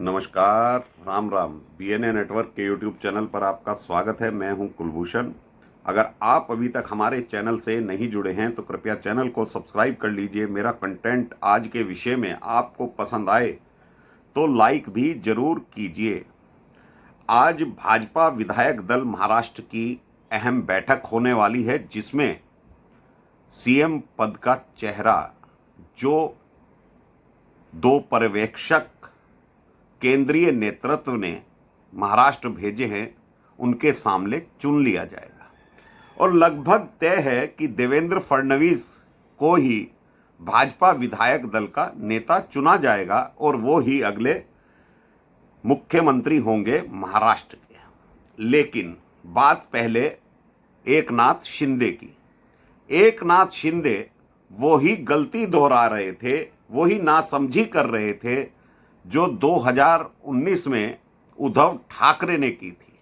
नमस्कार, Ram Ram. BNA network के YouTube channel पर आपका स्वागत है। मैं हूं कुलभूषण। अगर आप अभी तक हमारे चैनल से नहीं जुड़े हैं तो कृपया चैनल को सब्सक्राइब कर लीजिए। मेरा कंटेंट आज के विषय में आपको पसंद आए तो लाइक भी जरूर कीजिए। आज भाजपा विधायक दल महाराष्ट्र की अहम बैठक होने वाली है, जिसमें सीएम पद का चेहरा जो दो पर्यवेक्षक केंद्रीय नेतृत्व ने महाराष्ट्र भेजे हैं उनके सामने चुन लिया जाएगा। और लगभग तय है कि देवेंद्र फडणवीस को ही भाजपा विधायक दल का नेता चुना जाएगा और वो ही अगले मुख्यमंत्री होंगे महाराष्ट्र के। लेकिन बात पहले एकनाथ शिंदे की। एकनाथ शिंदे वो ही गलती दोहरा रहे थे, वो ही नासमझी कर रहे थे जो 2019 में उद्धव ठाकरे ने की थी।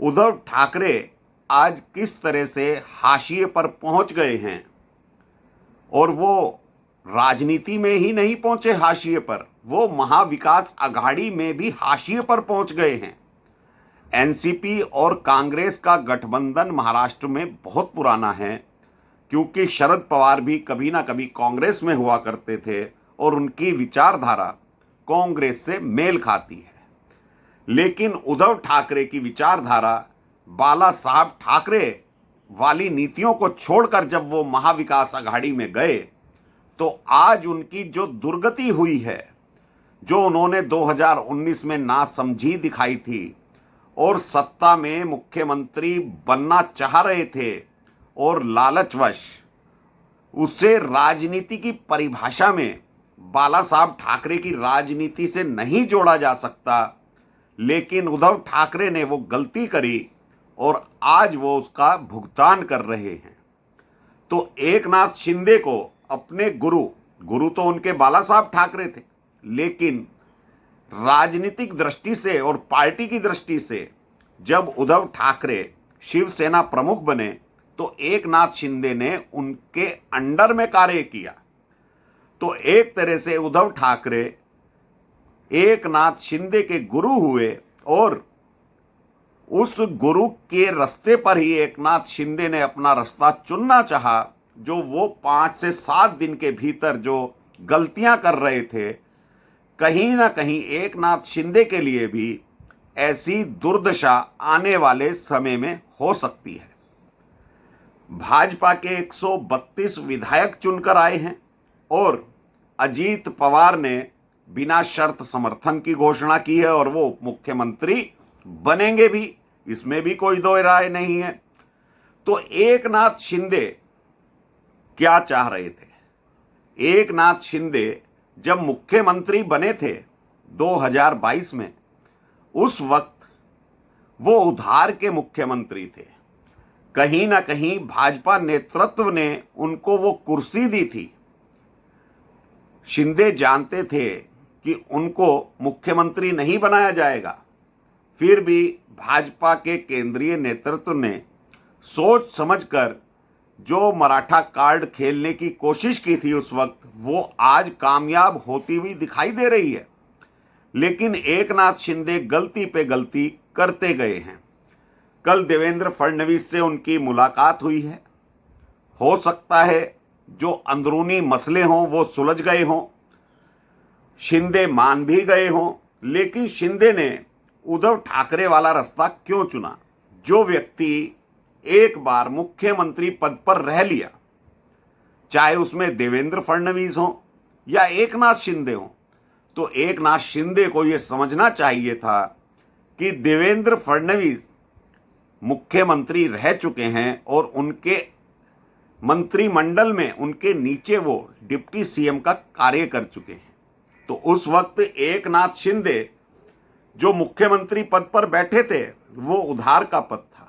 उद्धव ठाकरे आज किस तरह से हाशिए पर पहुंच गए हैं, और वो राजनीति में ही नहीं पहुंचे हाशिए पर, वो महाविकास अघाड़ी में भी हाशिए पर पहुंच गए हैं। एनसीपी और कांग्रेस का गठबंधन महाराष्ट्र में बहुत पुराना है, क्योंकि शरद पवार भी कभी ना कभी कांग्रेस में हुआ करते थे और उनकी विचारधारा कांग्रेस से मेल खाती है। लेकिन उद्धव ठाकरे की विचारधारा बाला साहब ठाकरे वाली नीतियों को छोड़कर जब वो महाविकास अघाड़ी में गए तो आज उनकी जो दुर्गति हुई है, जो उन्होंने 2019 में नासमझी दिखाई थी और सत्ता में मुख्यमंत्री बनना चाह रहे थे और लालचवश उसे राजनीति की परिभाषा में बाला साहब ठाकरे की राजनीति से नहीं जोड़ा जा सकता। लेकिन उद्धव ठाकरे ने वो गलती करी और आज वो उसका भुगतान कर रहे हैं। तो एकनाथ शिंदे को अपने गुरु तो उनके बाला साहब ठाकरे थे, लेकिन राजनीतिक दृष्टि से और पार्टी की दृष्टि से जब उद्धव ठाकरे शिवसेना प्रमुख बने तो एकनाथ शिंदे ने उनके अंडर में कार्य किया। तो एक तरह से उद्धव ठाकरे एकनाथ शिंदे के गुरु हुए और उस गुरु के रास्ते पर ही एकनाथ शिंदे ने अपना रास्ता चुनना चाहा। जो वो 5 से 7 दिन के भीतर जो गलतियां कर रहे थे, कहीं ना कहीं एकनाथ शिंदे के लिए भी ऐसी दुर्दशा आने वाले समय में हो सकती है। भाजपा के 132 विधायक चुनकर आए हैं और अजीत पवार ने बिना शर्त समर्थन की घोषणा की है और वो मुख्यमंत्री बनेंगे भी, इसमें भी कोई दो राय नहीं है। तो एकनाथ शिंदे क्या चाह रहे थे? एकनाथ शिंदे जब मुख्यमंत्री बने थे 2022 में, उस वक्त वो उधार के मुख्यमंत्री थे। कहीं ना कहीं भाजपा नेतृत्व ने उनको वो कुर्सी दी थी। शिंदे जानते थे कि उनको मुख्यमंत्री नहीं बनाया जाएगा, फिर भी भाजपा के केंद्रीय नेतृत्व ने सोच समझकर जो मराठा कार्ड खेलने की कोशिश की थी उस वक्त, वो आज कामयाब होती हुई दिखाई दे रही है। लेकिन एकनाथ शिंदे गलती पे गलती करते गए हैं। कल देवेंद्र फडणवीस से उनकी मुलाकात हुई है। हो सकता है जो अंदरूनी मसले हों वो सुलझ गए हों, शिंदे मान भी गए हों। लेकिन शिंदे ने उद्धव ठाकरे वाला रास्ता क्यों चुना? जो व्यक्ति एक बार मुख्यमंत्री पद पर रह लिया, चाहे उसमें देवेंद्र फडणवीस हो या एकनाथ शिंदे हो, तो एकनाथ शिंदे को यह समझना चाहिए था कि देवेंद्र फडणवीस मुख्यमंत्री रह चुके हैं और उनके मंत्रिमंडल में उनके नीचे वो डिप्टी सीएम का कार्य कर चुके हैं। तो उस वक्त एकनाथ शिंदे जो मुख्यमंत्री पद पर बैठे थे वो उधार का पद था।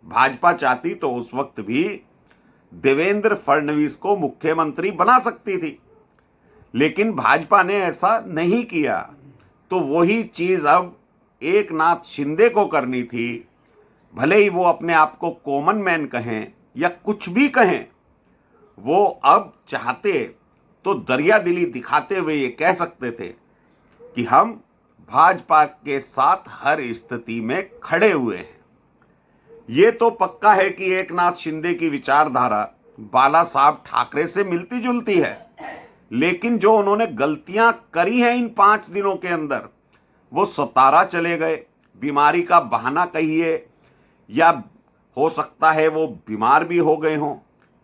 भाजपा चाहती तो उस वक्त भी देवेंद्र फडणवीस को मुख्यमंत्री बना सकती थी, लेकिन भाजपा ने ऐसा नहीं किया। तो वही चीज अब एकनाथ शिंदे को करनी थी। भले ही वो अपने आप को कॉमन मैन कहें या कुछ भी कहें, वो अब चाहते तो दरिया दिली दिखाते हुए ये कह सकते थे कि हम भाजपा के साथ हर स्थिति में खड़े हुए हैं। ये तो पक्का है कि एकनाथ शिंदे की विचारधारा बाला साहब ठाकरे से मिलती जुलती है, लेकिन जो उन्होंने गलतियां करी हैं इन 5 दिनों के अंदर, वो सतारा चले गए, बीमारी का बहाना कहिए, या हो सकता है वो बीमार भी हो गए हों,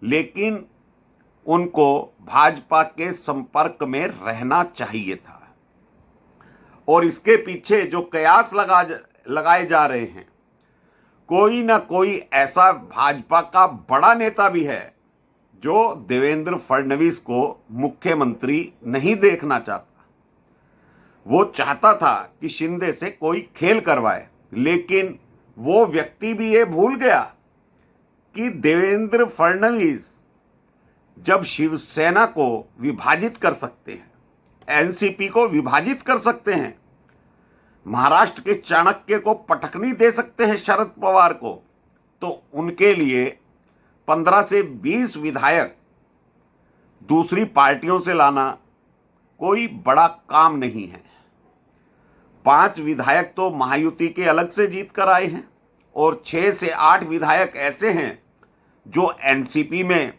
लेकिन उनको भाजपा के संपर्क में रहना चाहिए था। और इसके पीछे जो कयास लगाए जा रहे हैं, कोई ना कोई ऐसा भाजपा का बड़ा नेता भी है जो देवेंद्र फडणवीस को मुख्यमंत्री नहीं देखना चाहता। वो चाहता था कि शिंदे से कोई खेल करवाए, लेकिन वो व्यक्ति भी ये भूल गया कि देवेंद्र फडणवीस जब शिवसेना को विभाजित कर सकते हैं, एनसीपी को विभाजित कर सकते हैं, महाराष्ट्र के चाणक्य को पटकनी दे सकते हैं शरद पवार को, तो उनके लिए 15 से 20 विधायक दूसरी पार्टियों से लाना कोई बड़ा काम नहीं है। 5 विधायक तो महायुति के अलग से जीत कर आए हैं और 6 से 8 विधायक ऐसे हैं जो एनसीपी में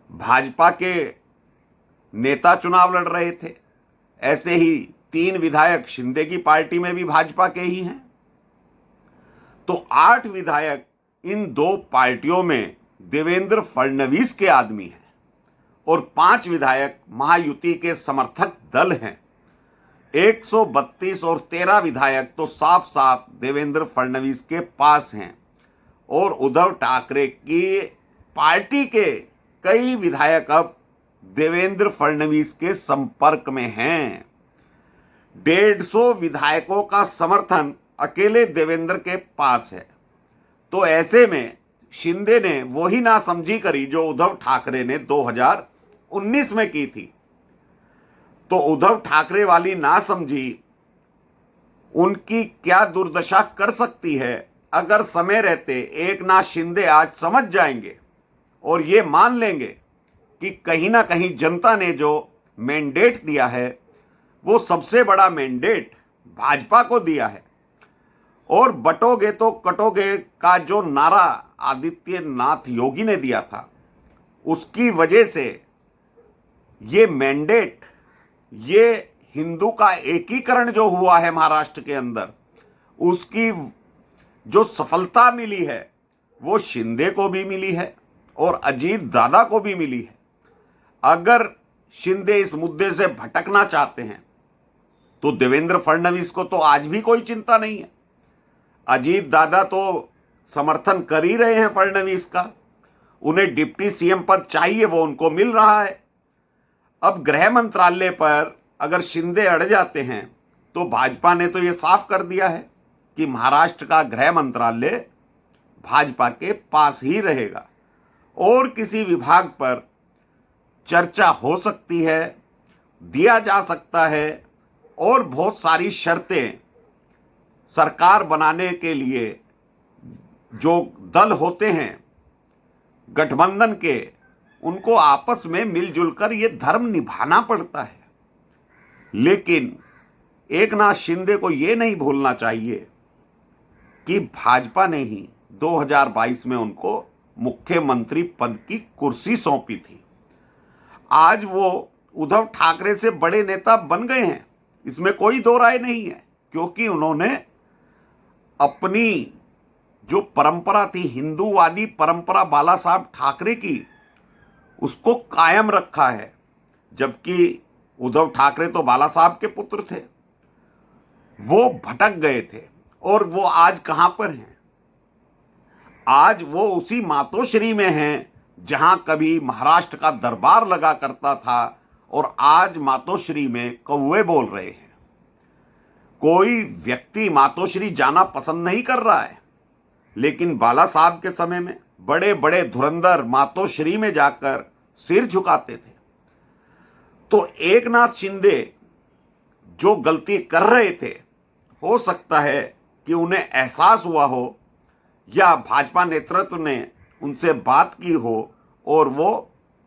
भाजपा के नेता चुनाव लड़ रहे थे। ऐसे ही 3 विधायक शिंदे की पार्टी में भी भाजपा के ही हैं। तो 8 विधायक इन 2 पार्टियों में देवेंद्र फडणवीस के आदमी हैं और 5 विधायक महायुति के समर्थक दल हैं। 132 और 13 विधायक तो साफ साफ देवेंद्र फडणवीस के पास हैं और उद्धव ठाकरे की पार्टी के कई विधायक अब देवेंद्र फडणवीस के संपर्क में हैं। 150 विधायकों का समर्थन अकेले देवेंद्र के पास है। तो ऐसे में शिंदे ने वही नासमझी करी जो उद्धव ठाकरे ने 2019 में की थी। तो उद्धव ठाकरे वाली नासमझी उनकी क्या दुर्दशा कर सकती है, अगर समय रहते एकनाथ शिंदे आज समझ जाएंगे और ये मान लेंगे कि कहीं ना कहीं जनता ने जो मैंडेट दिया है वो सबसे बड़ा मैंडेट भाजपा को दिया है, और बटोगे तो कटोगे का जो नारा आदित्यनाथ योगी ने दिया था, उसकी वजह से ये मैंडेट, ये हिंदू का एकीकरण जो हुआ है महाराष्ट्र के अंदर, उसकी जो सफलता मिली है वो शिंदे को भी मिली है और अजीत दादा को भी मिली है। अगर शिंदे इस मुद्दे से भटकना चाहते हैं तो देवेंद्र फडणवीस को तो आज भी कोई चिंता नहीं है। अजीत दादा तो समर्थन कर ही रहे हैं फडणवीस का, उन्हें डिप्टी सीएम पद चाहिए, वो उनको मिल रहा है। अब गृह मंत्रालय पर अगर शिंदे अड़ जाते हैं तो भाजपा ने तो ये साफ कर दिया है कि महाराष्ट्र का गृह मंत्रालय भाजपा के पास ही रहेगा और किसी विभाग पर चर्चा हो सकती है, दिया जा सकता है, और बहुत सारी शर्तें सरकार बनाने के लिए जो दल होते हैं गठबंधन के, उनको आपस में मिलजुल कर ये धर्म निभाना पड़ता है। लेकिन एकनाथ शिंदे को ये नहीं भूलना चाहिए कि भाजपा ने ही 2022 में उनको मुख्यमंत्री पद की कुर्सी सौंपी थी। आज वो उद्धव ठाकरे से बड़े नेता बन गए हैं, इसमें कोई दो राय नहीं है, क्योंकि उन्होंने अपनी जो परंपरा थी, हिंदूवादी परंपरा बाला साहब ठाकरे की, उसको कायम रखा है। जबकि उद्धव ठाकरे तो बाला साहब के पुत्र थे, वो भटक गए थे और वो आज कहां पर हैं? आज वो उसी मातोश्री में हैं जहां कभी महाराष्ट्र का दरबार लगा करता था और आज मातोश्री में कौवे बोल रहे हैं। कोई व्यक्ति मातोश्री जाना पसंद नहीं कर रहा है, लेकिन बाला साहब के समय में बड़े बड़े धुरंधर मातोश्री में जाकर सिर झुकाते थे। तो एकनाथ शिंदे जो गलती कर रहे थे, हो सकता है कि उन्हें एहसास हुआ हो या भाजपा नेतृत्व ने उनसे बात की हो और वो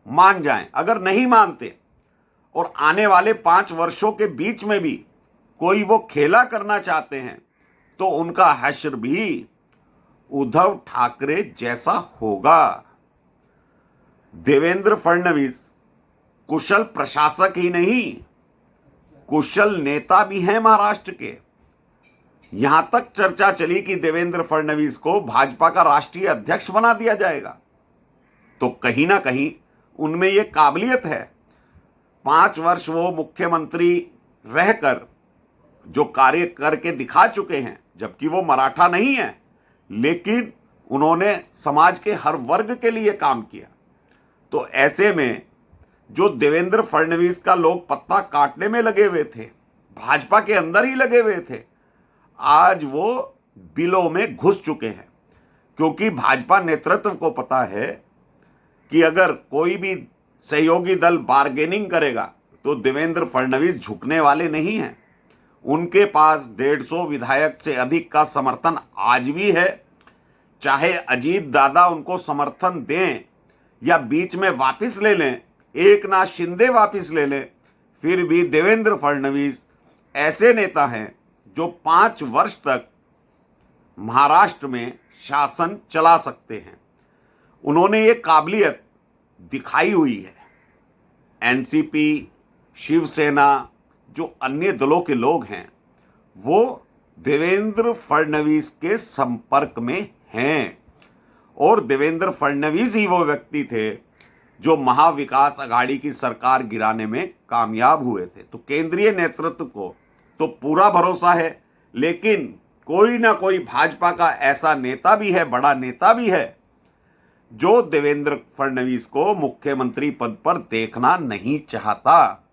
मान जाएं। अगर नहीं मानते और आने वाले 5 वर्षों के बीच में भी कोई वो खेला करना चाहते हैं तो उनका हश्र भी उद्धव ठाकरे जैसा होगा। देवेंद्र फडणवीस कुशल प्रशासक ही नहीं, कुशल नेता भी हैं महाराष्ट्र के। यहां तक चर्चा चली कि देवेंद्र फडणवीस को भाजपा का राष्ट्रीय अध्यक्ष बना दिया जाएगा। तो कहीं ना कहीं उनमें यह काबिलियत है। 5 वर्ष वो मुख्यमंत्री रहकर जो कार्य करके दिखा चुके हैं, जबकि वो मराठा नहीं है, लेकिन उन्होंने समाज के हर वर्ग के लिए काम किया। तो ऐसे में जो देवेंद्र फडणवीस का लोग पत्ता काटने में लगे हुए थे, भाजपा के अंदर ही लगे हुए थे, आज वो बिलों में घुस चुके हैं। क्योंकि भाजपा नेतृत्व को पता है कि अगर कोई भी सहयोगी दल बार्गेनिंग करेगा तो देवेंद्र फडणवीस झुकने वाले नहीं हैं। उनके पास 150 विधायक से अधिक का समर्थन आज भी है। चाहे अजीत दादा उनको समर्थन दें या बीच में वापस ले लें, एकनाथ शिंदे वापस ले लें, फिर भी देवेंद्र फडणवीस ऐसे नेता हैं जो 5 वर्ष तक महाराष्ट्र में शासन चला सकते हैं। उन्होंने ये काबिलियत दिखाई हुई है। एनसीपी, शिवसेना, जो अन्य दलों के लोग हैं, वो देवेंद्र फडणवीस के संपर्क में हैं। और देवेंद्र फडणवीस ही वो व्यक्ति थे जो महाविकास अघाड़ी की सरकार गिराने में कामयाब हुए थे। तो केंद्रीय नेतृत्व को तो पूरा भरोसा है, लेकिन कोई ना कोई भाजपा का ऐसा नेता भी है, बड़ा नेता भी है, जो देवेंद्र फडणवीस को मुख्यमंत्री पद पर देखना नहीं चाहता।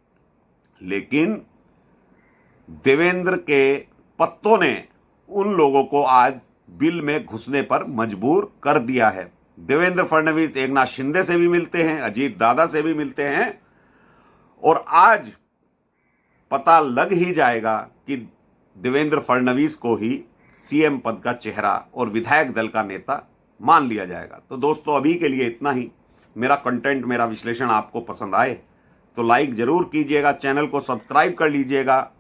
लेकिन देवेंद्र के पत्तों ने उन लोगों को आज बिल में घुसने पर मजबूर कर दिया है। देवेंद्र फडणवीस एकनाथ शिंदे से भी मिलते हैं, अजीत दादा से भी मिलते हैं, और आज पता लग ही जाएगा कि देवेंद्र फडणवीस को ही सीएम पद का चेहरा और विधायक दल का नेता मान लिया जाएगा। तो दोस्तों, अभी के लिए इतना ही। मेरा कंटेंट, मेरा विश्लेषण आपको पसंद आए तो लाइक जरूर कीजिएगा, चैनल को सब्सक्राइब कर लीजिएगा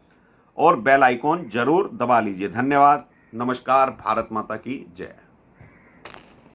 और बेल आइकॉन जरूर दबा लीजिए। धन्यवाद। नमस्कार। भारत माता की जय।